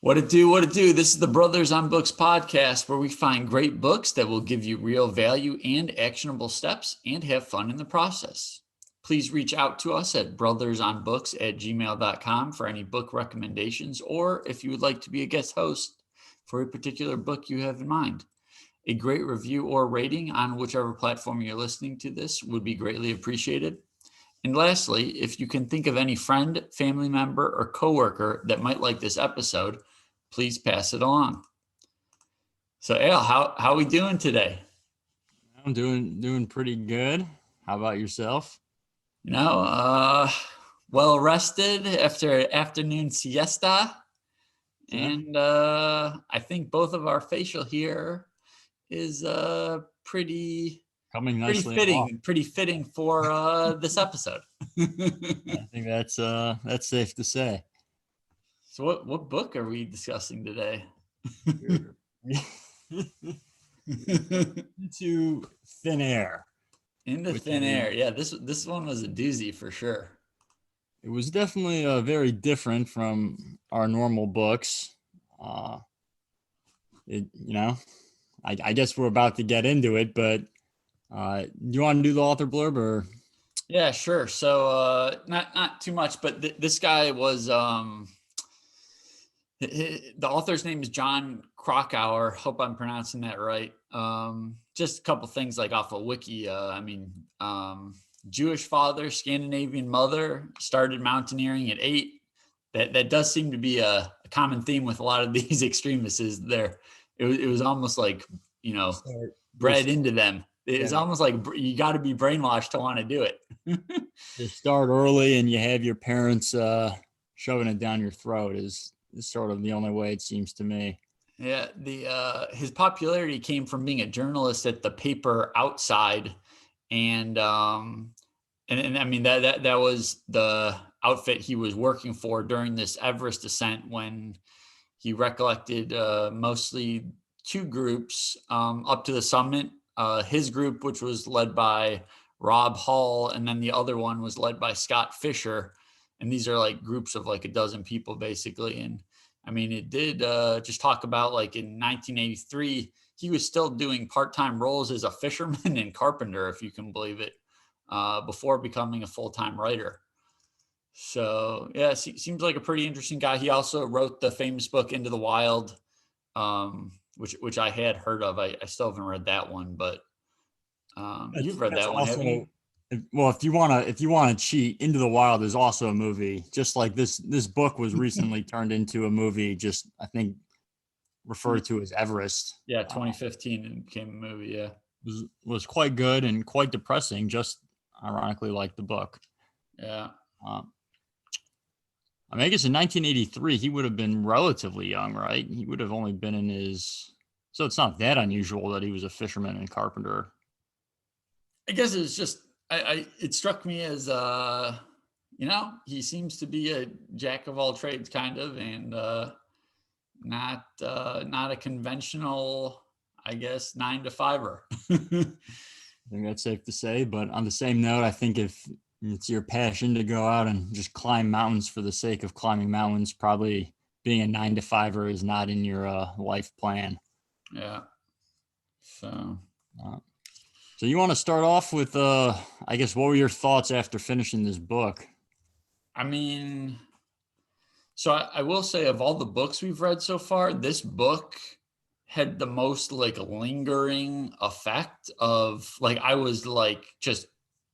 What it do, what it do. This is the Brothers on Books podcast where we find great books that will give you real value and actionable steps and have fun in the process. Please reach out to us at brothersonbooks@gmail.com for any book recommendations, or if you would like to be a guest host for a particular book you have in mind. A great review or rating on whichever platform you're listening to this would be greatly appreciated. And lastly, if you can think of any friend, family member, or coworker that might like this episode, please pass it along. So, Al, how are we doing today? I'm doing pretty good. How about yourself? Well rested after an afternoon siesta. Yeah. And I think both of our facial hair is pretty Coming nicely fitting, pretty fitting for this episode. I think that's safe to say. So what book are we discussing today? Into Thin Air. Into Thin Air. Yeah, this one was a doozy for sure. It was definitely very different from our normal books. I guess we're about to get into it, but do you want to do the author blurb or? Yeah, sure. So not too much, but this guy was the author's name is Jon Krakauer. Hope I'm pronouncing that right. Just a couple things like off of Wiki. Jewish father, Scandinavian mother, started mountaineering at 8. That does seem to be a common theme with a lot of these extremists. Is there? It was almost like bred into them. It's almost like you got to be brainwashed to want to do it. You start early and you have your parents shoving it down your throat is sort of the only way it seems to me. Yeah, his popularity came from being a journalist at the paper Outside, and I mean that was the outfit he was working for during this Everest descent when he recollected mostly 2 groups up to the summit. His group, which was led by Rob Hall, and then the other one was led by Scott Fisher. And these are like groups of like a dozen people basically. And I mean, it did just talk about like in 1983, he was still doing part-time roles as a fisherman and carpenter, if you can believe it, before becoming a full-time writer. So yeah, seems like a pretty interesting guy. He also wrote the famous book Into the Wild, which I had heard of. I still haven't read that one, but you've read that one, haven't you? Well, if you want to cheat, Into the Wild is also a movie. Just like this book was recently turned into a movie. Just I think referred to as Everest. Yeah, 2015 it became a movie. Yeah, was quite good and quite depressing. Just ironically, like the book. Yeah. I mean, I guess in 1983 he would have been relatively young, right? He would have only been in his. So it's not that unusual that he was a fisherman and carpenter. I guess it's just it struck me as he seems to be a jack of all trades kind of, and not a conventional, I guess, 9-to-5er. I think that's safe to say. But on the same note, I think if it's your passion to go out and just climb mountains for the sake of climbing mountains, probably being a 9-to-5er is not in your life plan. Yeah. So you want to start off with, I guess, what were your thoughts after finishing this book? I mean, so I will say of all the books we've read so far, this book had the most like lingering effect of like, I was like just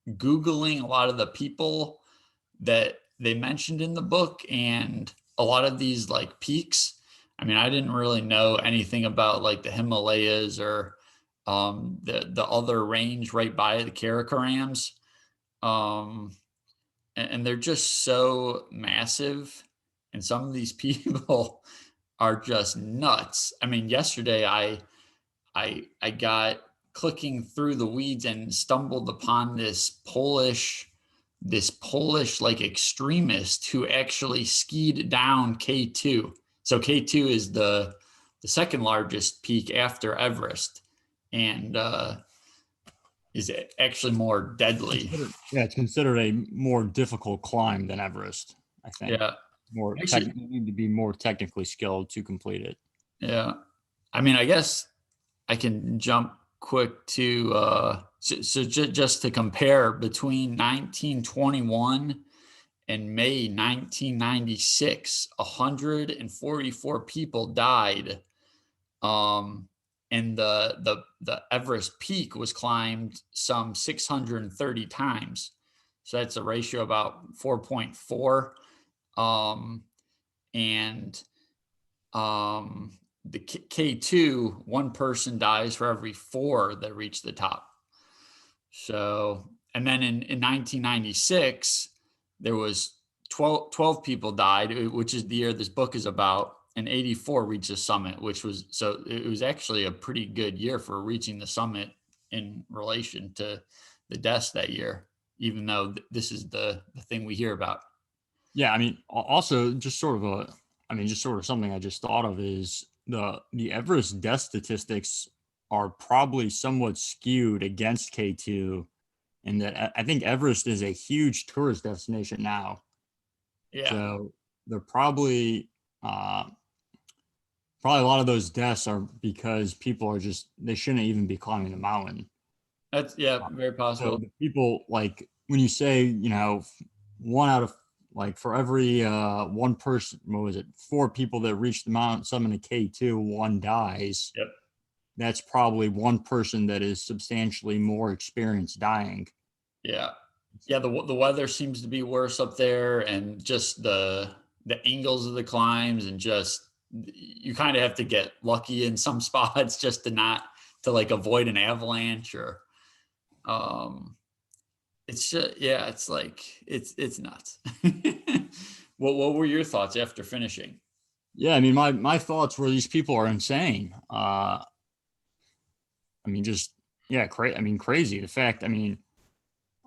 Googling a lot of the people that they mentioned in the book and a lot of these like peaks. I mean, I didn't really know anything about like the Himalayas or the other range right by the Karakorams. And they're just so massive. And some of these people are just nuts. I mean, yesterday I got clicking through the weeds and stumbled upon this Polish like extremist who actually skied down K2. So K2 is the second largest peak after Everest, and is actually more deadly. It's considered a more difficult climb than Everest, I think. Yeah. Actually, You need to be more technically skilled to complete it. yeah. I mean, I guess I can jump quick to just to compare between 1921 and May 1996, 144 people died. And the Everest peak was climbed some 630 times. So that's a ratio about 4.4. Um, and the K2, one person dies for every four that reach the top. So, and then in 1996, there was 12 people died, which is the year this book is about, and 84 reached the summit, which was, so it was actually a pretty good year for reaching the summit in relation to the deaths that year, even though this is the thing we hear about. Yeah, I mean, also just sort of just sort of something I just thought of is the Everest death statistics are probably somewhat skewed against K2, and that I think Everest is a huge tourist destination now. Yeah. So they're uh, probably a lot of those deaths are because people are just they shouldn't even be climbing the mountain. That's, yeah, very So possible. the people like when you say, one out of like for every one person, what was it, four people that reach the mountain summit of K2, one dies. Yep. That's probably one person that is substantially more experienced dying. Yeah. Yeah, the weather seems to be worse up there, and just the angles of the climbs, and just you kind of have to get lucky in some spots just to not to like avoid an avalanche, or um it's just, yeah, it's like it's nuts. What were your thoughts after finishing? Yeah, I mean, my thoughts were these people are insane. I mean, just yeah, I mean, crazy. The fact, I mean,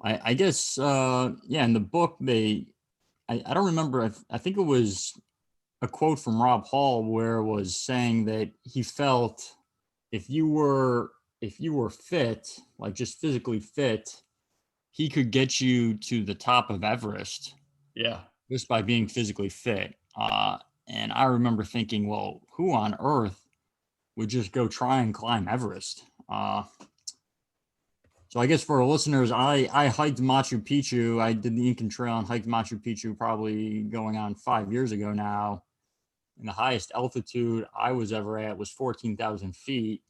I guess, yeah, in the book I don't remember. I think it was a quote from Rob Hall where it was saying that he felt if you were if you were fit, like just physically fit, he could get you to the top of Everest Yeah. just by being physically fit. And I remember thinking, well, who on earth would just go try and climb Everest? So I guess for our listeners, I hiked Machu Picchu. I did the Incan Trail and hiked Machu Picchu probably going on 5 years ago now. And the highest altitude I was ever at was 14,000 feet.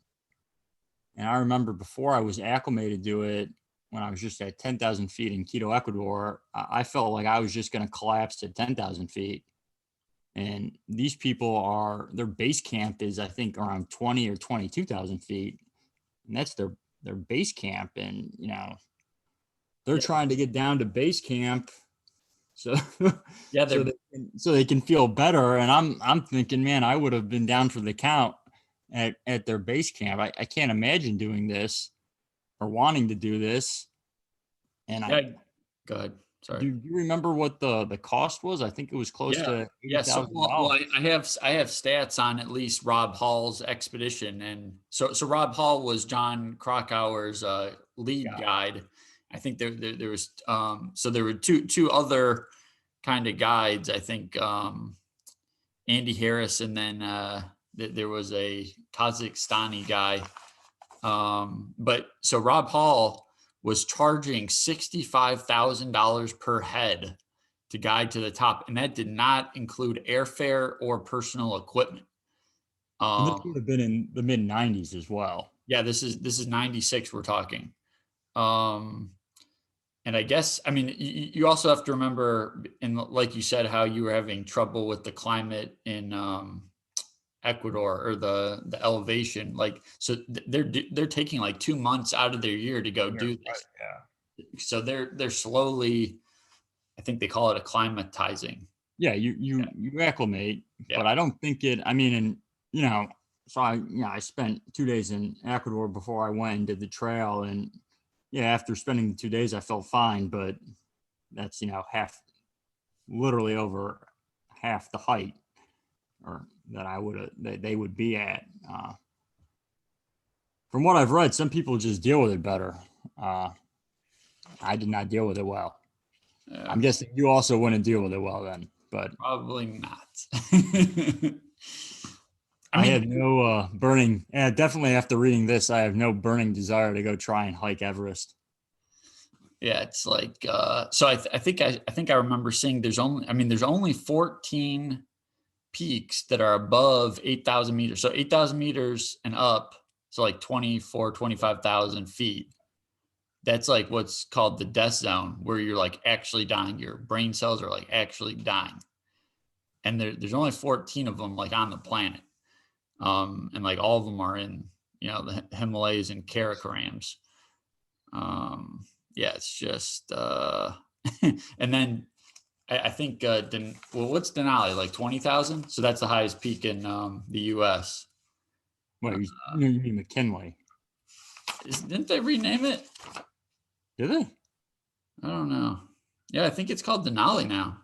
And I remember before I was acclimated to it, when I was just at 10,000 feet in Quito, Ecuador, I felt like I was just going to collapse to 10,000 feet. And these people their base camp is, I think, around 20 or 22,000 feet. And that's their base camp. And, they're Yeah. trying to get down to base camp. So, Yeah, so they're they can feel better. And I'm thinking, man, I would have been down for the count at their base camp. I can't imagine doing this or wanting to do this. And yeah, go ahead. Sorry. do you remember what the cost was? I think it was close Yeah. to eighty Yeah. So, thousand well, dollars. I have stats on at least Rob Hall's expedition, and so Rob Hall was Jon Krakauer's lead Yeah. guide. I think there was so there were two other kind of guides. I think Andy Harris, and then there was a Kazakhstani guy. But so Rob Hall was charging $65,000 per head to guide to the top, and that did not include airfare or personal equipment. And this would Um, have been in the mid '90s as well. yeah, this is 96 we're talking. Um, and I guess, I mean, you also have to remember, and like you said, how you were having trouble with the climate in Ecuador, or the elevation. Like, so they're taking like 2 months out of their year to go You're do right. this. Yeah. So they're slowly, I think they call it acclimatizing. Yeah, Yeah. you acclimate, Yeah. but I don't think it. I mean, and you know, so I spent 2 days in Ecuador before I went and did the trail, and yeah, after spending the 2 days, I felt fine, but that's literally over half the height, or that I would that they would be at. From what I've read, some people just deal with it better. Uh, I did not deal with it well. Yeah. I'm guessing you also wouldn't deal with it well then, but Probably not. I I mean, have no burning. Yeah, definitely after reading this, I have no burning desire to go try and hike Everest. yeah, it's like so I think I remember seeing there's only 14 peaks that are above 8,000 meters. So 8,000 meters and up, so like 24, 25,000 feet. That's like what's called the death zone, where you're like actually dying. Your brain cells are like actually dying. And there's only 14 of them like on the planet. And like all of them are in, the Himalayas and Karakorams. Yeah, it's just, and then I think, what's Denali, like 20,000? So that's the highest peak in the US. What Uh, you mean McKinley? didn't they rename it? Did they? I don't know. Yeah, I think it's called Denali now.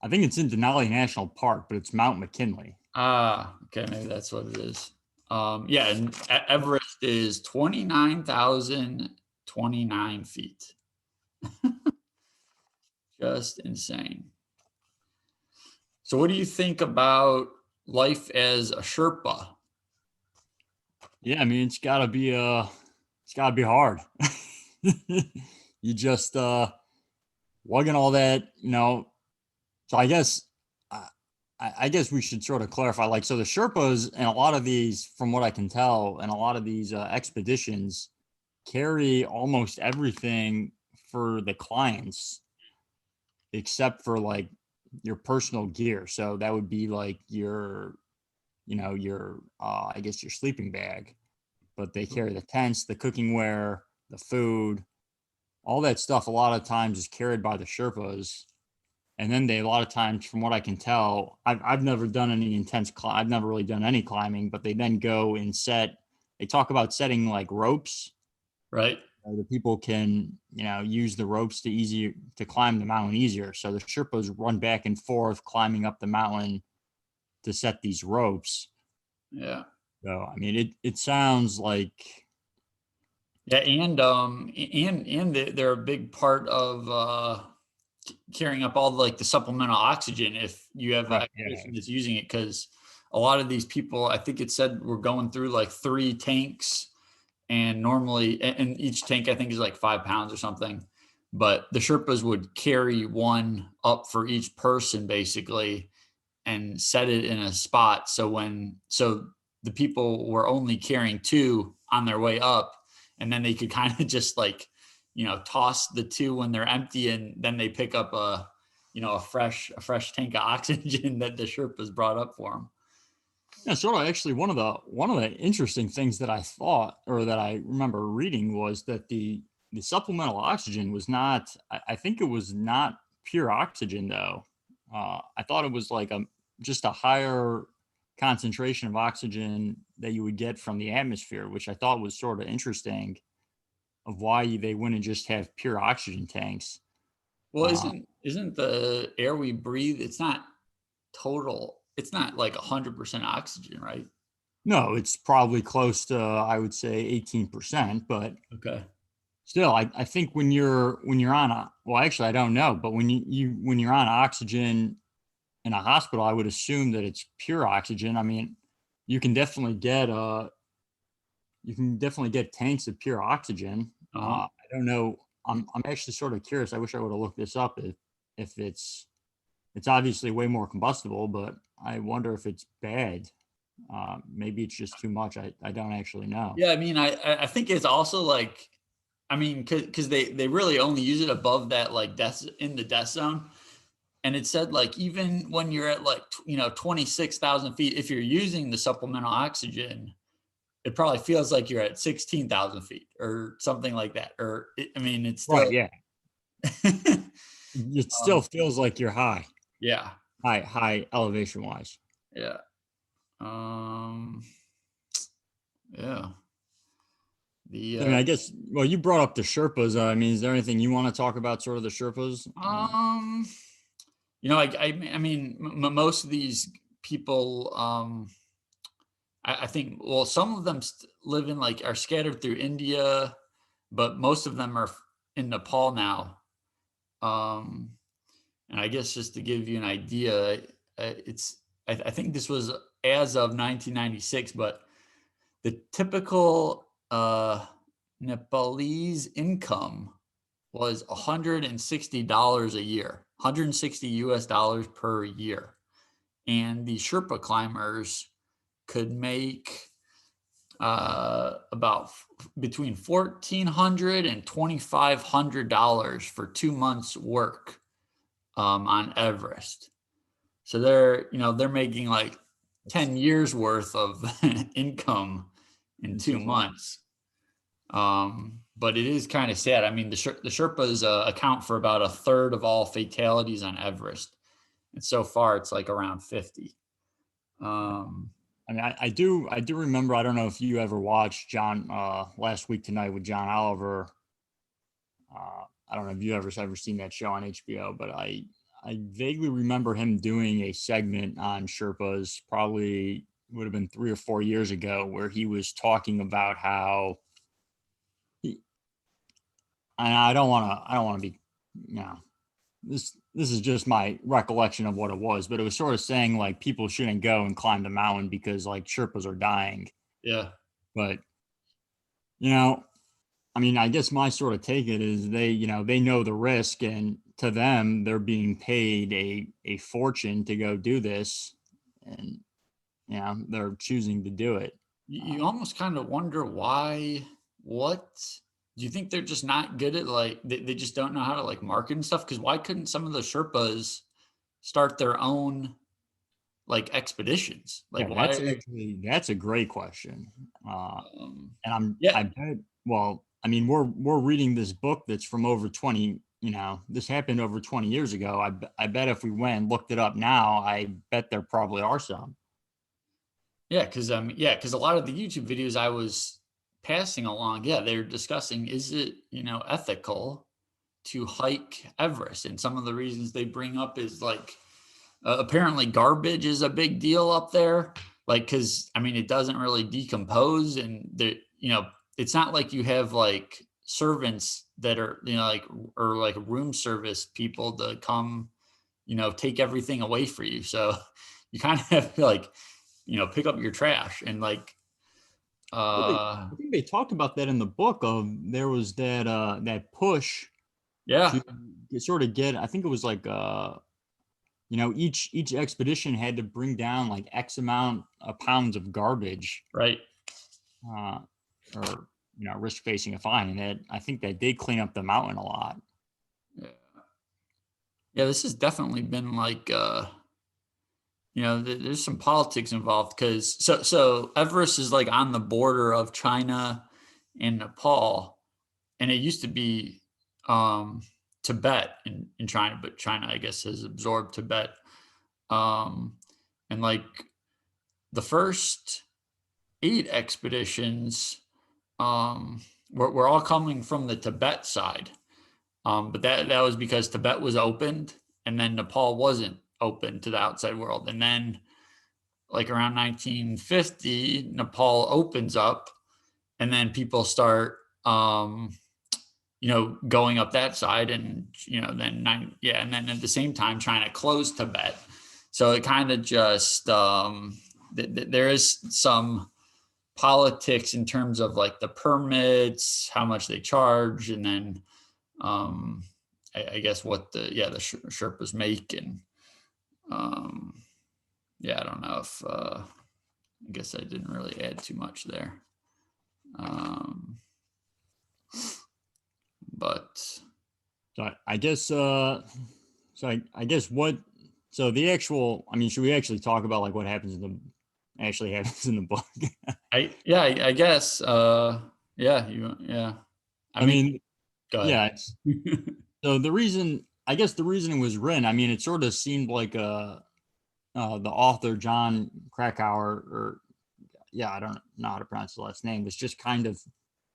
I think it's in Denali National Park, but it's Mount McKinley. Ah, okay, maybe that's what it is. Yeah, and Everest is 29,029 feet. Just insane. So what do you think about life as a Sherpa? Yeah, I mean it's gotta be hard. You just lugging all that. So I, I guess we should sort of clarify. Like, so the Sherpas and a lot of these, from what I can tell, and a lot of these expeditions carry almost everything for the clients, except for like your personal gear. So that would be like your I guess your sleeping bag. But they carry the tents, the cooking ware, the food, all that stuff. A lot of times is carried by the Sherpas. And then they, a lot of times, from what I can tell, I've never done any I've never really done any climbing, but they then go and they talk about setting like ropes. Right? The people can, use the ropes to climb the mountain easier. So the Sherpas run back and forth climbing up the mountain to set these ropes. Yeah. So, I mean, it sounds like, Yeah, and they're a big part of carrying up all like the supplemental oxygen if you have an right, yeah, expedition that's using it, because a lot of these people, I think it said, we're going through like 3 tanks, and normally, and each tank I think is like 5 pounds or something, but the Sherpas would carry one up for each person basically and set it in a spot. So the people were only carrying two on their way up, and then they could kind of just like, toss the two when they're empty, and then they pick up a fresh tank of oxygen that the Sherpas brought up for them. yeah. Sort of actually one of the interesting things that I thought, or that I remember reading, was that the supplemental oxygen was not. I think it was not pure oxygen though. I thought it was like just a higher concentration of oxygen that you would get from the atmosphere, which I thought was sort of interesting, of why they wouldn't just have pure oxygen tanks. Well, Uh, isn't the air we breathe? It's not total. It's not like 100% oxygen, right? no, it's probably close to, I would say, 18%, but Okay. still, I think when you're on well, actually I don't know, but when you're on oxygen in a hospital, I would assume that it's pure oxygen. I mean, you can definitely get tanks of pure oxygen. Uh-huh. I don't know. I'm actually sort of curious. I wish I would have looked this up, if it's obviously way more combustible, but I wonder if it's bad. Maybe it's just too much. I don't actually know. Yeah, I mean, I think it's also like, I mean, because they really only use it above that like death zone, and it said like even when you're at like 26,000 feet, if you're using the supplemental oxygen, it probably feels like you're at 16,000 feet or something like that. I mean, it's Right, still. yeah. It still um, feels like you're yeah, high elevation wise. yeah, um, yeah. The I mean, I guess, well, you brought up the Sherpas. I mean, is there anything you want to talk about, sort of the Sherpas? um, I mean, most of these people, I think, well, some of them live in like are scattered through India, but most of them are in Nepal now. Um, And I guess just to give you an idea, I think this was as of 1996, but the typical Nepalese income was $160 a year, 160 US dollars per year. And the Sherpa climbers could make about between $1,400 and $2,500 for 2 months work on Everest. So they're making like 10 years worth of income in 2 months. But it is kind of sad. I mean, the Sherpas account for about a third of all fatalities on Everest. And so far it's like around 50. I mean, I do remember. I don't know if you ever watched John Last Week Tonight with John Oliver. I don't know if you ever seen that show on HBO, but I vaguely remember him doing a segment on Sherpas. Probably would have been 3 or 4 years ago, where he was talking about how and I don't want to be, this is just my recollection of what it was, but it was sort of saying like people shouldn't go and climb the mountain because like Sherpas are dying. Yeah. But I mean, I guess my sort of take it is they know the risk, and to them they're being paid a fortune to go do this, and they're choosing to do it. You almost kind of wonder why. What do you think? They're just not good at, like, they just don't know how to like market and stuff? Because why couldn't some of the Sherpas start their own like expeditions? Like, Yeah, that's a great question. And yeah. I bet, well, I mean, we're reading this book that's from over 20, this happened over 20 years ago. I bet if we went and looked it up now, I bet there probably are some. Yeah, because a lot of the YouTube videos I was passing along, yeah, they're discussing, is it, ethical to hike Everest? And some of the reasons they bring up is like, apparently garbage is a big deal up there. Like, because I mean, it doesn't really decompose, and it's not like you have like servants that are, like, or like room service people to come, take everything away for you. So you kind of have to like, pick up your trash and like, Well, I think they talked about that in the book. Of there was that push yeah, to sort of get. I think it was like each expedition had to bring down like X amount of pounds of garbage, right. Or risk facing a fine. And that, I think that did clean up the mountain a lot. Yeah. Yeah, this has definitely been like, there's some politics involved, because so Everest is like on the border of China and Nepal, and it used to be Tibet in China, but China, I guess, has absorbed Tibet. And like the first 8 expeditions were all coming from the Tibet side. But that was because Tibet was opened, and then Nepal wasn't open to the outside world. And then like around 1950, Nepal opens up, and then people start going up that side, and and then at the same time trying to close Tibet. So it kind of just there is some politics in terms of like the permits, how much they charge, and then I guess what the Sherpas make. And I don't know if I guess I didn't really add too much there. But So I guess I guess the actual, I mean, should we actually talk about like what happens in the book? I guess I mean, go ahead. Yeah. So the reason it was written, I mean, it sort of seemed like the author Jon Krakauer, or I don't know how to pronounce the last name, was just kind of,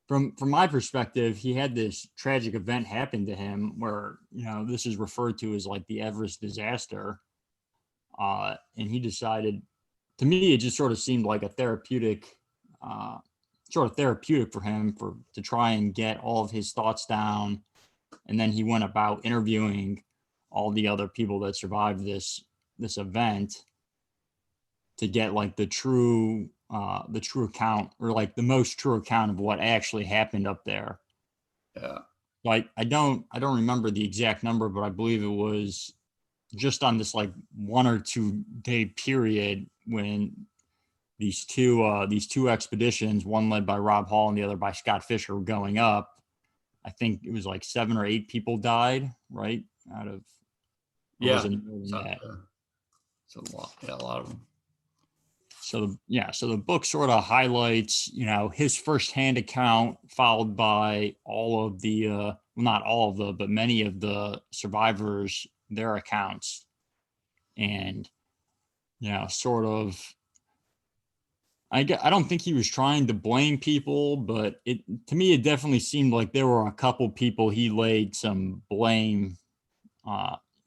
from my perspective, he had this tragic event happen to him where this is referred to as like the Everest disaster, and he decided, to me, it just sort of seemed like a therapeutic for him to try and get all of his thoughts down. And then he went about interviewing all the other people that survived this event to get like the true account, or like the most true account of what actually happened up there. Yeah. Like I don't remember the exact number, but I believe it was just on this like 1 or 2 day period when these two expeditions, one led by Rob Hall and the other by Scott Fisher, were going up. I think it was like 7 or 8 people died, right? Out of, or was Yeah. it more than So, that? it's a lot. Yeah, a lot of them. So the book sort of highlights, his firsthand account, followed by all of the, well, not all of the, but many of the survivors, their accounts, and sort of. I don't think he was trying to blame people, but to me it definitely seemed like there were a couple people he laid some blame.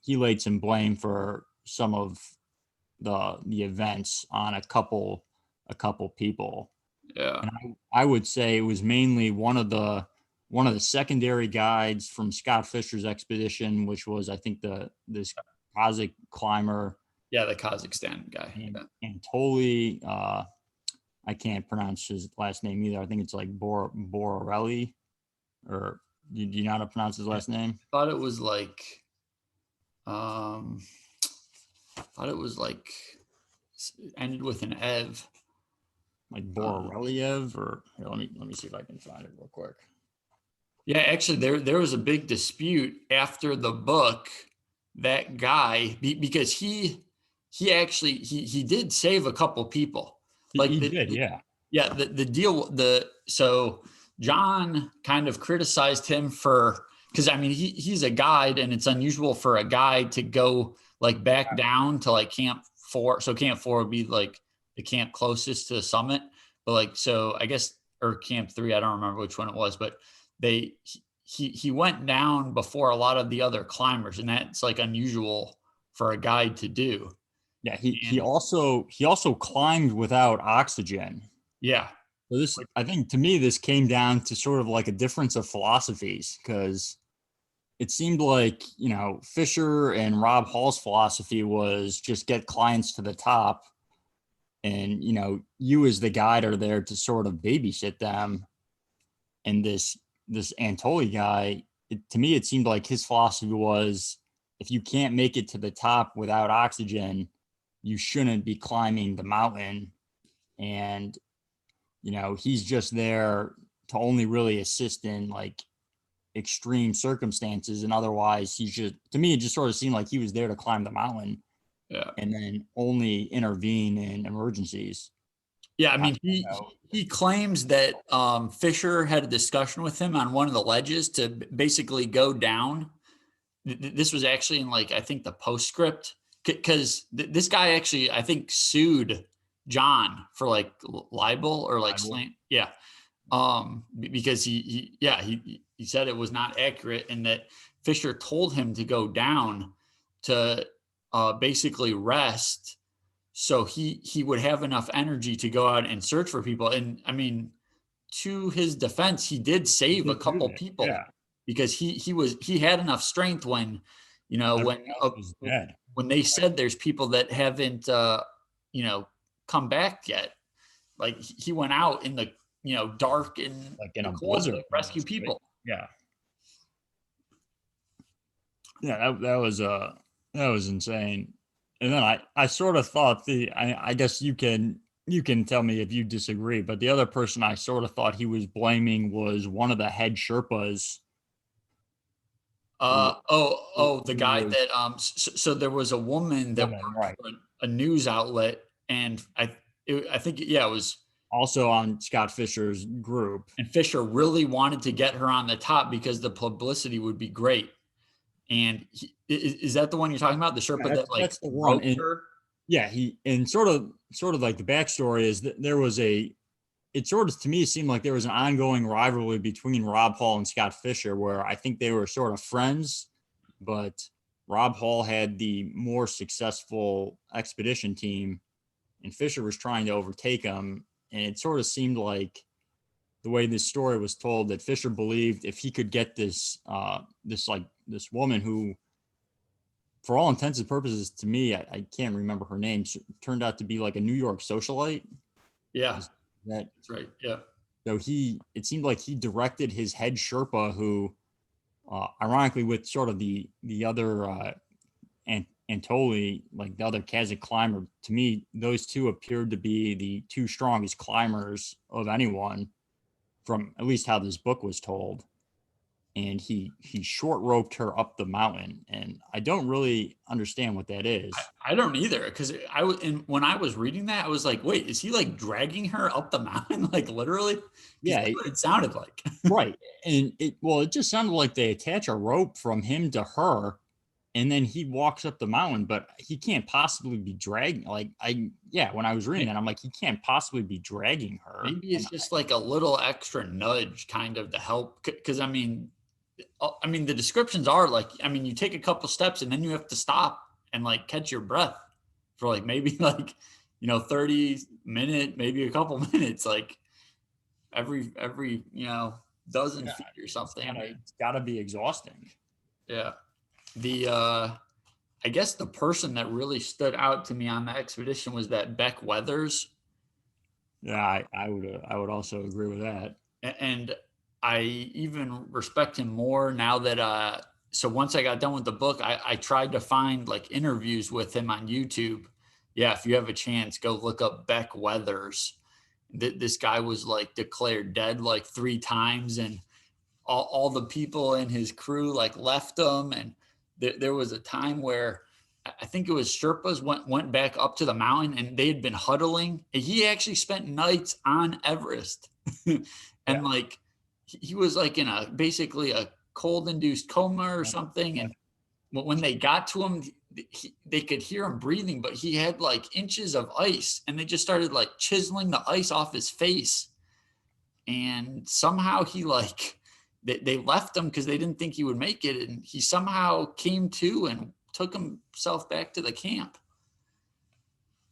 He laid some blame for some of the events on a couple people. Yeah. And I would say it was mainly one of the secondary guides from Scott Fisher's expedition, which was, I think, this Kazakh climber. Yeah, the Kazakhstan guy. And, Yeah. and totally, I can't pronounce his last name either. I think it's like Borelli, or do you know how to pronounce his last name? I thought it was like, um, ended with an Ev. Like Boreliev, or here, let me see if I can find it real quick. Yeah, actually, there was a big dispute after the book. That guy, because he actually he did save a couple people. Like He did, yeah. yeah, the deal, so Jon kind of criticized him for, because I mean he's a guide, and it's unusual for a guide to go like back down to like Camp 4. So Camp 4 would be like the camp closest to the summit, but like, so I guess, or Camp 3, I don't remember which one it was, but they he went down before a lot of the other climbers, and that's like unusual for a guide to do. Yeah, he And also climbed without oxygen. yeah, So this, I think, to me, this came down to sort of like a difference of philosophies, because it seemed like, Fisher and Rob Hall's philosophy was just get clients to the top, and you as the guide are there to sort of babysit them. And this Antoli guy, to me, it seemed like his philosophy was, if you can't make it to the top without oxygen, you shouldn't be climbing the mountain. And he's just there to only really assist in like extreme circumstances, and otherwise he's just, to me, it just sort of seemed like he was there to climb the mountain yeah. and then only intervene in emergencies. Yeah, I mean, he claims that Fisher had a discussion with him on one of the ledges to basically go down. This was actually in like, I think, the postscript, because this guy actually, I think, sued Jon for like libel or like slant. Yeah, because he said it was not accurate, and that Fisher told him to go down to basically rest, so he would have enough energy to go out and search for people. And I mean, to his defense, he did save a couple people, Yeah, because he had enough strength when, everyone else was dead. when they said there's people that haven't come back yet. Like he went out in the dark and Like in the a cold blizzard to rescue almost, right? people. Yeah. Yeah, that was insane. And then I sort of thought, I guess you can tell me if you disagree, but the other person I sort of thought he was blaming was one of the head Sherpas. The guy Was that so there was a woman that woman, worked right? for a news outlet, and I think, yeah, it was. Also on Scott Fisher's group. And Fisher really wanted to get her on the top because the publicity would be great. And is that the one you're talking about? The Yeah, Sherpa that's that like that's the one. roped And her? yeah, he, and sort of like the backstory is that there was it sort of, to me, seemed like there was an ongoing rivalry between Rob Hall and Scott Fisher, where I think they were sort of friends, but Rob Hall had the more successful expedition team, and Fisher was trying to overtake him. And it sort of seemed like, the way this story was told, that Fisher believed if he could get this woman who for all intents and purposes, to me, I can't remember her name. Turned out to be like a New York socialite. Yeah, Is that that's right. Yeah. so? It seemed like he directed his head Sherpa, who, ironically, with sort of the other Antoli, like the other Kazakh climber, to me, those two appeared to be the two strongest climbers of anyone, from at least how this book was told. And he short roped her up the mountain, and I don't really understand what that is. I don't either, because I was when I was reading that, I was like, wait, is he like dragging her up the mountain, like literally? Because Yeah, that's what it sounded like. right. And it just sounded like they attach a rope from him to her, and then he walks up the mountain, but he can't possibly be dragging. Like, yeah, when I was reading that, I'm like, he can't possibly be dragging her. Maybe And it's just like a little extra nudge kind of to help. Because I mean, the descriptions are like, I mean, you take a couple steps and then you have to stop and like catch your breath for like maybe like 30 minute, maybe a couple minutes, like every dozen yeah, feet or something. I mean, it's gotta be exhausting. yeah. The I guess the person that really stood out to me on the expedition was that Beck Weathers. Yeah, I would also agree with that. And I even respect him more now that so once I got done with the book, I tried to find like interviews with him on YouTube. Yeah, if you have a chance, go look up Beck Weathers. This guy was like declared dead like 3 times, and all the people in his crew like left him. And there was a time where I think it was Sherpas went back up to the mountain and they had been huddling. He actually spent nights on Everest. Yeah. And like he was like in a basically a cold induced coma or something. And when they got to him, they could hear him breathing, but he had like inches of ice, and they just started like chiseling the ice off his face. And somehow he like they left him because they didn't think he would make it, and he somehow came to and took himself back to the camp.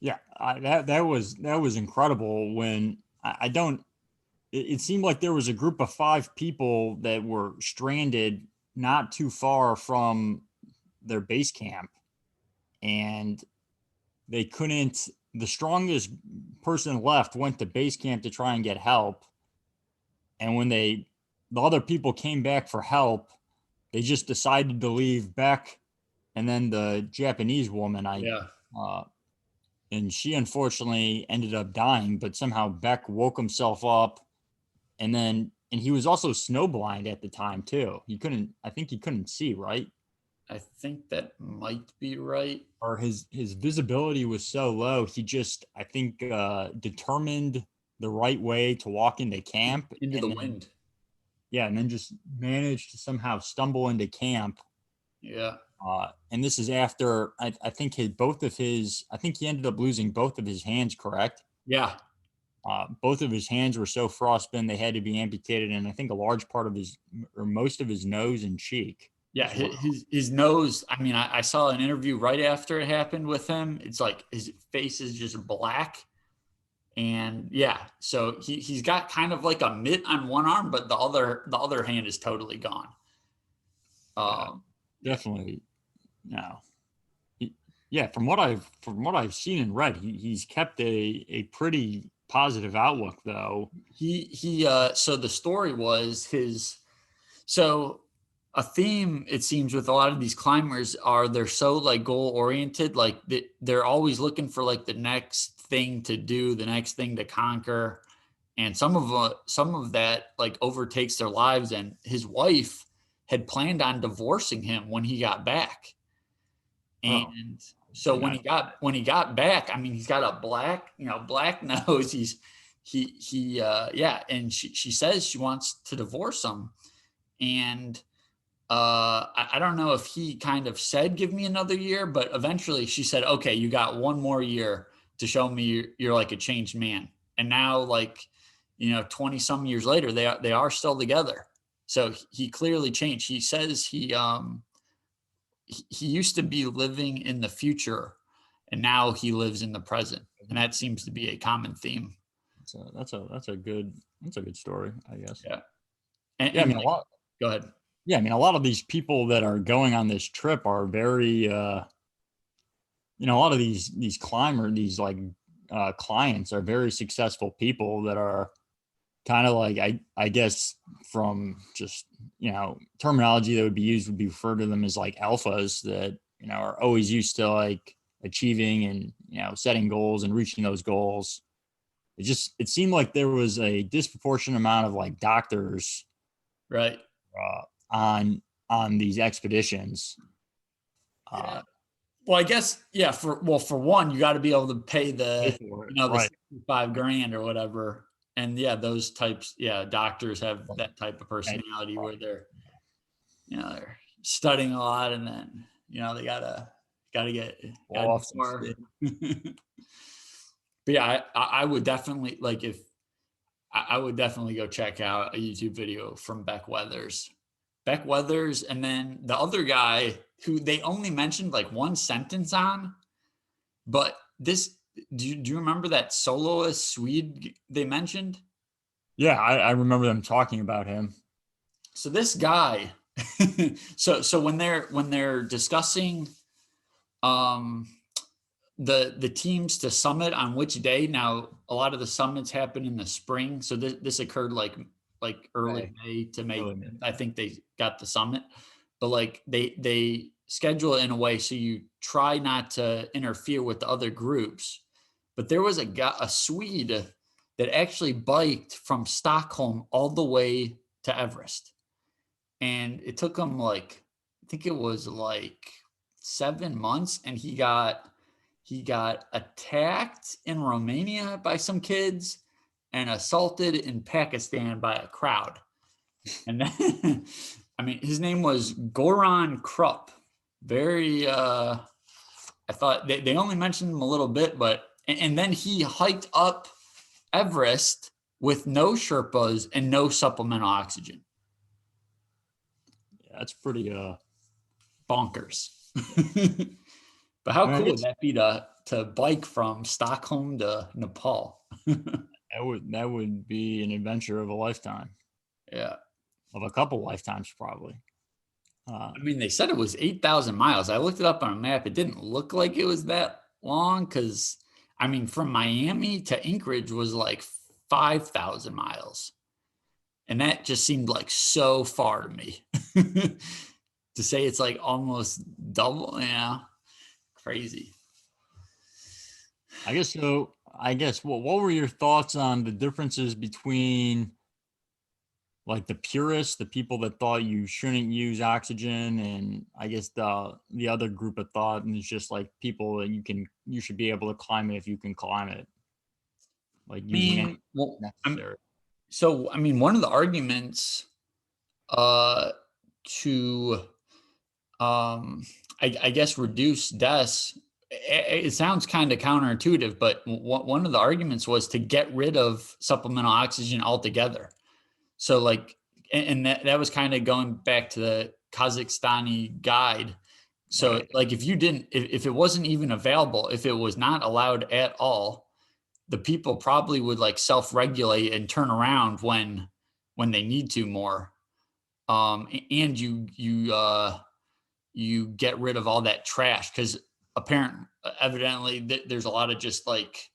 Yeah, that was incredible. When I don't, it seemed like there was a group of 5 people that were stranded not too far from their base camp, and they couldn't. The strongest person left went to base camp to try and get help, and when the other people came back for help, they just decided to leave Beck and then the Japanese woman. Yeah. Uh, and she unfortunately ended up dying, but somehow Beck woke himself up, and he was also snowblind at the time too. I think he couldn't see, right? I think that might be right. Or his visibility was so low, he just, I think, determined the right way to walk into camp, Into the and then, wind. yeah, and then just managed to somehow stumble into camp. Yeah. And this is after, I think I think he ended up losing both of his hands, correct? Yeah. Both of his hands were so frostbitten they had to be amputated, and I think a large part of his, or most of his nose and cheek Yeah, as well. his nose. I mean, I saw an interview right after it happened with him. It's like his face is just black, and yeah, so he's got kind of like a mitt on one arm, but the other hand is totally gone. Yeah, Yeah, definitely. No. Yeah, from what I've seen and read, he's kept a pretty positive outlook though. so the story was his. So a theme it seems with a lot of these climbers are they're so like goal oriented, like they're always looking for like the next thing to do, the next thing to conquer, and some of that like overtakes their lives. And his wife had planned on divorcing him when he got back, Oh, and so did not. when he got back, I mean, he's got a black nose. Yeah, and she says she wants to divorce him, and I don't know if he kind of said, give me another year, but eventually she said, okay, you got one more year to show me you're like a changed man. And now, like, 20 some years later, they are still together. So he clearly changed. He says he used to be living in the future, and now he lives in the present. And that seems to be a common theme. That's a good story, I guess. Yeah. Yeah, I And mean, like, go ahead. Yeah, I mean, a lot of these people that are going on this trip are very, a lot of these climber, these like clients are very successful people that are kind of like I guess from just terminology that would be used would be referred to them as like alphas that are always used to like achieving and setting goals and reaching those goals. It seemed like there was a disproportionate amount of like doctors Right. uh, on these expeditions. Yeah. Well, I guess, yeah, for one, you got to be able to pay Pay the, for it, the right? 65 grand or whatever. And yeah, those types, yeah, doctors have Right. that type of Right. personality where they're studying a lot, and then, they gotta Blow do off some more. steam. But yeah, I would definitely like if I would definitely go check out a YouTube video from Beck Weathers. Beck Weathers, and then the other guy who they only mentioned like one sentence on, but do you remember that soloist Swede they mentioned? Yeah, I remember them talking about him. So this guy, so when they're discussing um the teams to summit on which day. Now, a lot of the summits happen in the spring, so this occurred like early May. May to May. Early May. I think they got the summit, but like they schedule it in a way so you try not to interfere with the other groups. But there was a Swede that actually biked from Stockholm all the way to Everest, and it took him like I think it was like 7 months, and he got attacked in Romania by some kids and assaulted in Pakistan by a crowd. And then, I mean, his name was Goran Krupp. Very, I thought they only mentioned him a little bit, and then he hiked up Everest with no Sherpas and no supplemental oxygen. Yeah, that's pretty Bonkers. But how I mean, I cool would guess that be to bike from Stockholm to Nepal? that would be an adventure of a lifetime, Yeah. of a couple lifetimes probably. I mean, they said it was 8,000 miles. I looked it up on a map. It didn't look like it was that long because, I mean, from Miami to Anchorage was like 5,000 miles. And that just seemed like so far to me. To say it's like almost double, yeah, crazy. I guess so. I guess what were your thoughts on the differences between like the purists, the people that thought you shouldn't use oxygen, and I guess the other group of thought, and it's just like people that you should be able to climb it if you can climb it, like I using any mean, well, necessary. so I mean, one of the arguments uh, to I guess reduce deaths. It sounds kind of counterintuitive, but one of the arguments was to get rid of supplemental oxygen altogether. So like, and that was kind of going back to the Kazakhstani guide. So Right. like, if it wasn't even available, if it was not allowed at all, the people probably would like self-regulate and turn around when they need to more. And you get rid of all that trash because evidently there's a lot of just like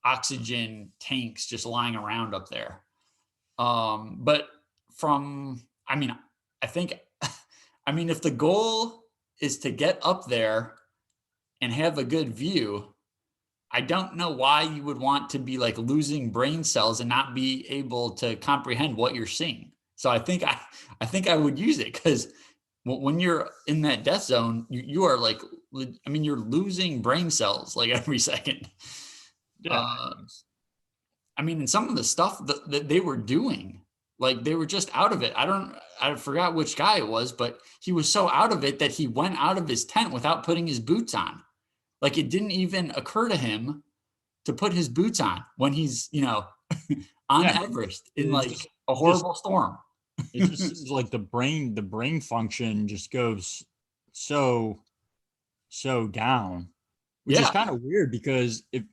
oxygen tanks just lying around up there. But I mean, I think, I mean, if the goal is to get up there and have a good view, I don't know why you would want to be like losing brain cells and not be able to comprehend what you're seeing. So I think I would use it because when you're in that death zone, you are like, I mean, you're losing brain cells like every second. Yeah. Uh, I mean, and some of the stuff that they were doing, like they were just out of it. I forgot which guy it was, but he was so out of it that he went out of his tent without putting his boots on. Like it didn't even occur to him to put his boots on when he's, on Yeah. Everest in It like just a it just horrible storm. it just seems like the brain function just goes so down which is Yeah. kind of weird because if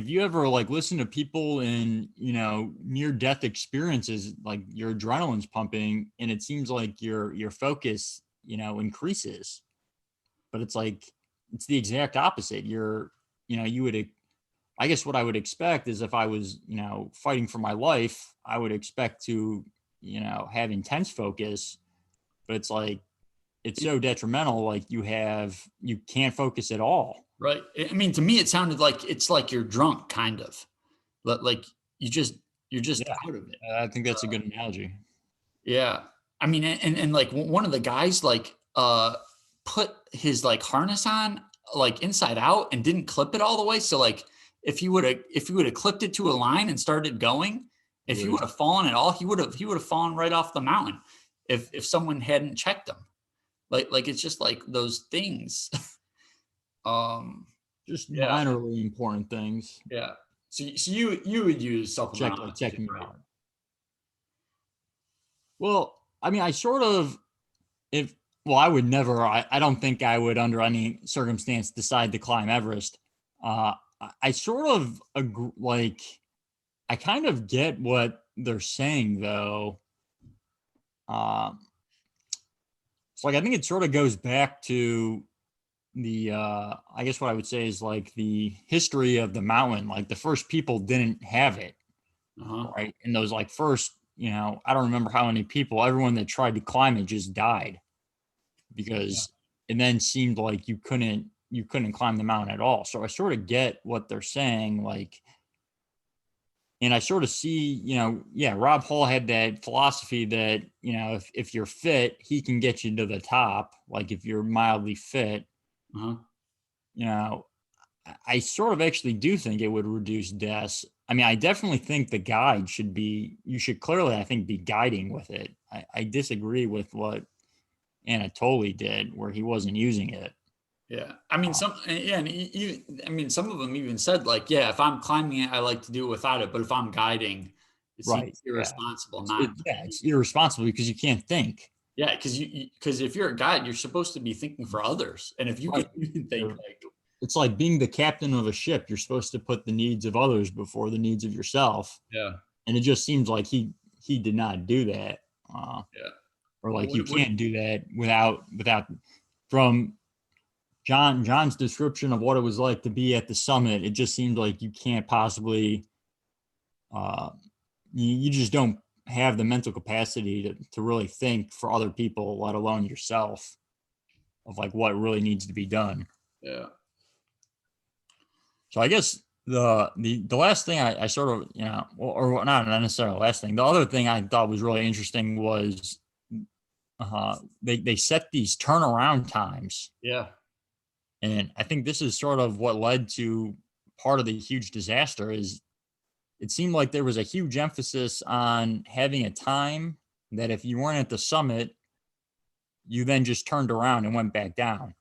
you ever like listen to people in, near death experiences, like your adrenaline's pumping and it seems like your focus, increases. But it's like it's the exact opposite. You would, I guess what I would expect is if I was, fighting for my life, I would expect to, have intense focus, but it's like it's so detrimental, like you can't focus at all. Right. I mean, to me, it sounded like it's like you're drunk, kind of. Like you just you're just Yeah, out of it. I think that's a good analogy. Yeah. I mean, and like one of the guys like put his like harness on like inside out and didn't clip it all the way. So like if he would have clipped it to a line and started going, He if he would would have. have fallen at all, he would have fallen right off the mountain if someone hadn't checked him. Like it's just like those things. um Just yeah, minorly important things. yeah. So you would use Check supplemental like oxygen, checking your right? heart. Well, I mean, I sort of if well, I would never. I don't think I would under any circumstance decide to climb Everest. I sort of agree, like I kind of get what they're saying though. Uh, like I think it sort of goes back to the I guess what I would say is like the history of the mountain. Like the first people didn't have it, Uh-huh. right? And those like first, I don't remember how many people, everyone that tried to climb it just died Yeah. because it then seemed like you couldn't climb the mountain at all. So I sort of get what they're saying, like, and I sort of see, yeah, Rob Hall had that philosophy that, if you're fit, he can get you to the top. Like if you're mildly fit, Uh-huh. you know, I sort of actually do think it would reduce deaths. I mean, I definitely think the guide you should clearly, I think, be guiding with it. I disagree with what Anatoly did, where he wasn't using it. Yeah. I mean, yeah, and I mean, some of them even said like, yeah, if I'm climbing it, I like to do it without it, but if I'm guiding, it Right. seems Yeah. irresponsible not to. It's irresponsible because you can't think. Yeah, because if you're a guide, you're supposed to be thinking for others, and if you Right. could even think You're- like, It's like being the captain of a ship. You're supposed to put the needs of others before the needs of yourself. yeah, And it just seems like he did not do that. yeah, Or like you what, can't do that without from John's description of what it was like to be at the summit. It just seemed like you can't possibly uh, you just don't have the mental capacity to really think for other people, let alone yourself, of like what really needs to be done. yeah, So I guess the last thing I sort of, or not necessarily the last thing, the other thing I thought was really interesting was they set these turnaround times, yeah, and I think this is sort of what led to part of the huge disaster. Is it seemed like there was a huge emphasis on having a time that if you weren't at the summit, you then just turned around and went back down.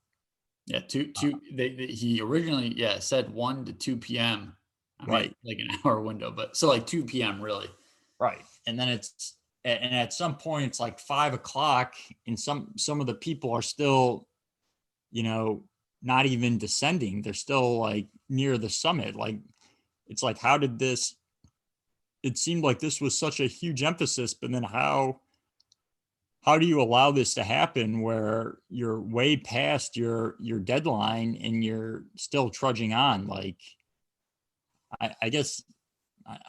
yeah. He originally said 1 to 2 p.m. I mean, Right. like an hour window, but so like 2 p.m. really. Right. And then and at some point it's like 5 o'clock, and some of the people are still, you know, not even descending. They're still like near the summit. Like it's like how did this it seemed like this was such a huge emphasis, but then how do you allow this to happen where you're way past your deadline and you're still trudging on? Like I guess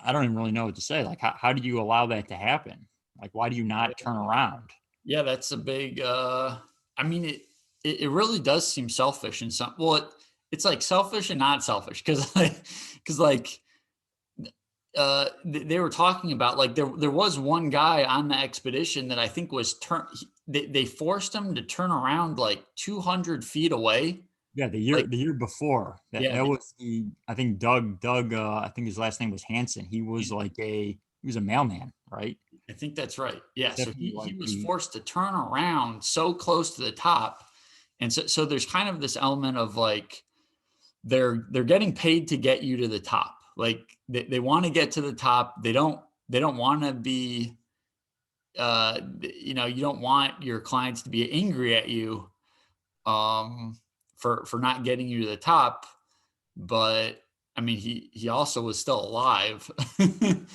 I don't even really know what to say. Like how do you allow that to happen? Like why do you not turn around? Yeah, that's a big I mean it really does seem selfish in some it's like selfish and not selfish because like they were talking about like there was one guy on the expedition that I think was they forced him to turn around like 200 feet away. Yeah, Like the year before that yeah, that was the I think Doug I think his last name was Hansen. He was a mailman, right? I think that's right. Yeah, so Definitely he like was the forced to turn around so close to the top. And so there's kind of this element of like they're getting paid to get you to the top. Like they want to get to the top. They don't want to be you don't want your clients to be angry at you for not getting you to the top. but I mean, he also was still alive.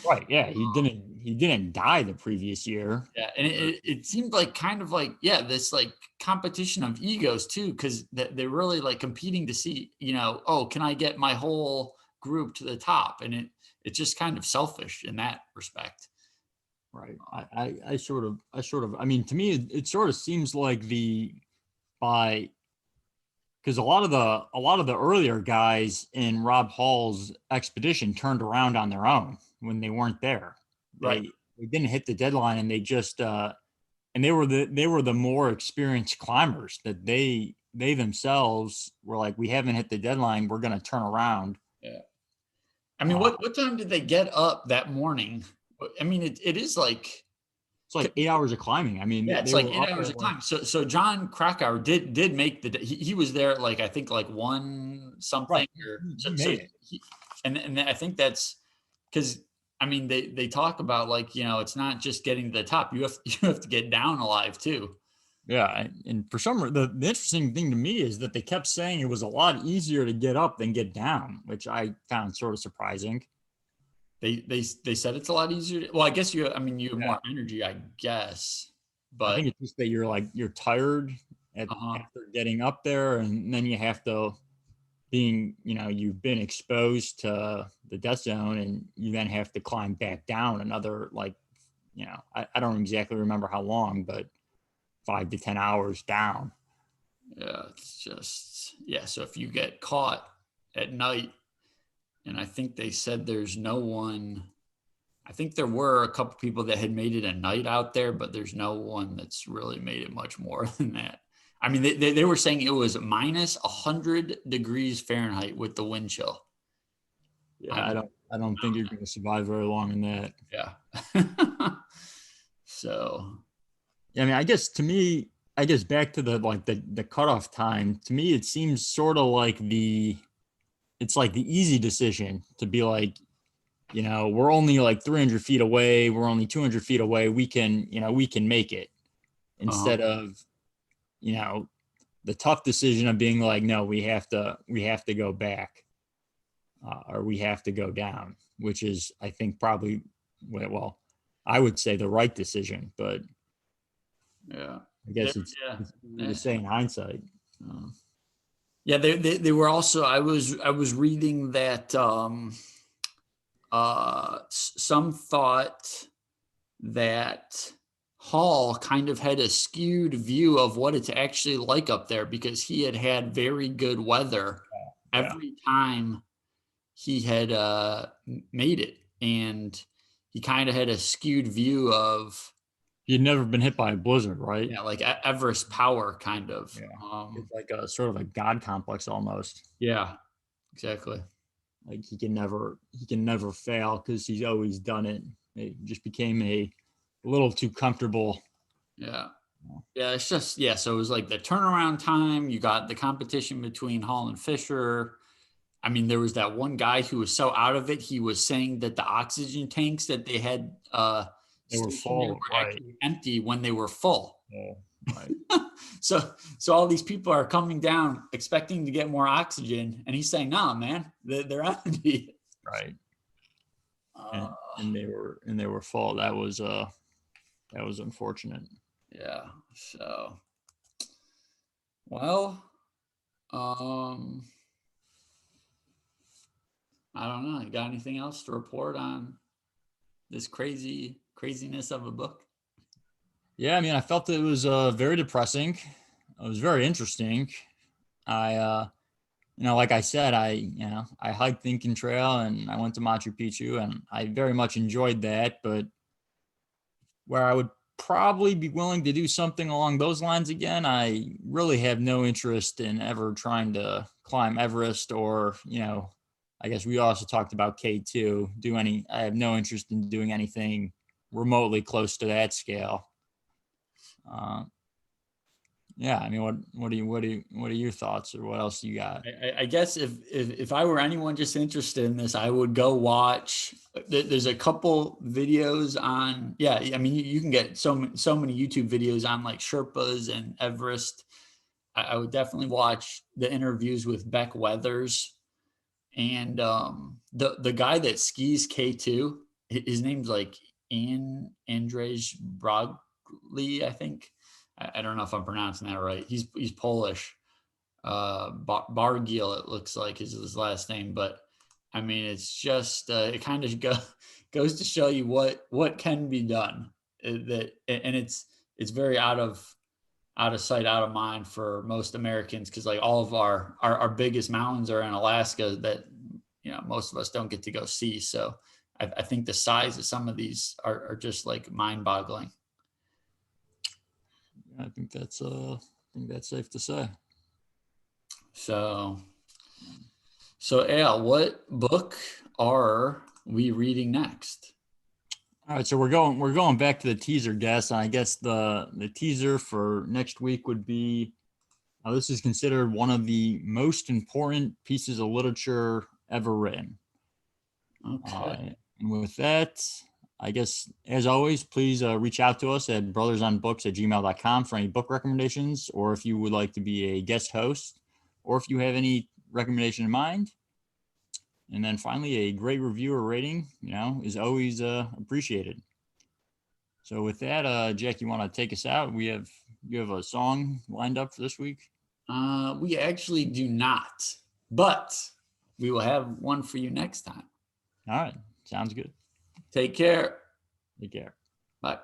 Right. Yeah. He didn't die the previous year. Yeah, and it seemed like kind of like, yeah, this like competition of egos too, because they're really like competing to see, oh, can I get my whole group to the top? And it's just kind of selfish in that respect. Right. I mean, to me, it sort of seems like by because a lot of the earlier guys in Rob Hall's expedition turned around on their own when they weren't there. Right. They didn't hit the deadline, and they were the more experienced climbers that they themselves were like, we haven't hit the deadline, we're going to turn around. Yeah. I mean, Uh, what time did they get up that morning? I mean, it is like, it's like 8 hours of climbing. I mean, yeah, they it's like were eight up hours at of like time. So Jon Krakauer did make he was there at like, I think like one something, right. or He so made it. and I think that's because, I mean, they talk about like, it's not just getting to the top. You have to get down alive too. Yeah, and for some reason, the interesting thing to me is that they kept saying it was a lot easier to get up than get down, which I found sort of surprising. They said it's a lot easier. Well, I guess I mean, you have Yeah, more energy, I guess, I but think it's just that you're tired uh-huh. after getting up there, and then you have to you've been exposed to the death zone, and you then have to climb back down another I don't exactly remember how long, but 5 to 10 hours down. Yeah, it's just, yeah. So if you get caught at night, and I think they said there's no one. I think there were a couple people that had made it a night out there, but there's no one that's really made it much more than that. I mean, they were saying it was minus 100 degrees Fahrenheit with the wind chill. Yeah, I I don't think you're going to survive very long in that. Yeah. So, Yeah, I mean, I guess to me, I guess back to the cutoff time. To me, it seems sort of like it's like the easy decision to be like, we're only like 300 feet away, we're only 200 feet away. We can make it, uh-huh. instead of you know the tough decision of being like, no, we have to go back, or we have to go down, which is, I think, probably, well, I would say the right decision, but Yeah. I There, guess it's, yeah. it's easy to Eh, say in hindsight. uh, yeah, they were also, I was reading that some thought that Hall kind of had a skewed view of what it's actually like up there, because he had very good weather Yeah. every time he had made it, and he kind of had a skewed view of, You'd never been hit by a blizzard, right? yeah, like Everest power kind of. Yeah. It's like a sort of a god complex almost. Yeah, exactly. Like he can never fail because he's always done it. It just became a little too comfortable. Yeah. Yeah, it's just, yeah. So it was like the turnaround time. You got the competition between Hall and Fisher. I mean, there was that one guy who was so out of it. He was saying that the oxygen tanks that they had They were stationed there full, were right? actually empty when they were full. Yeah, right. So all these people are coming down expecting to get more oxygen, and he's saying, "Nah, man, they're empty." Right. Uh, And they were full. That was unfortunate. yeah. So, well, um, I don't know. You got anything else to report on this craziness of a book? Yeah, I mean, I felt it was very depressing. It was very interesting. I like I said, I hiked the Incan Trail and I went to Machu Picchu, and I very much enjoyed that. But where I would probably be willing to do something along those lines again, I really have no interest in ever trying to climb Everest, or, I guess we also talked about K2. I have no interest in doing anything remotely close to that scale. Uh, yeah, I mean, what are your thoughts, or what else do you got? I guess if I were anyone just interested in this, I would go watch. There's a couple videos on. Yeah, I mean, you can get so many YouTube videos on like Sherpas and Everest. I would definitely watch the interviews with Beck Weathers. And the guy that skis K2, his name's like Andrzej Broglie, I think. I don't know if I'm pronouncing that right. He's Polish. Bargiel, it looks like, is his last name. But I mean, it's just it kind of goes to show you what can be done. And it's very out of sight, out of mind for most Americans, because like all of our biggest mountains are in Alaska that most of us don't get to go see. So I think the size of some of these are just like mind boggling. I think that's safe to say. So yeah, what book are we reading next? All right, so we're going back to the teaser guest, and I guess the teaser for next week would be this is considered one of the most important pieces of literature ever written. Okay. And with that, I guess, as always, please reach out to us at brothersonbooks@gmail.com for any book recommendations, or if you would like to be a guest host, or if you have any recommendation in mind. And then finally, a great review or rating, is always appreciated. So with that, Jack, you want to take us out? You have a song lined up for this week? We actually do not, but we will have one for you next time. All right. Sounds good. Take care. Take care. Bye.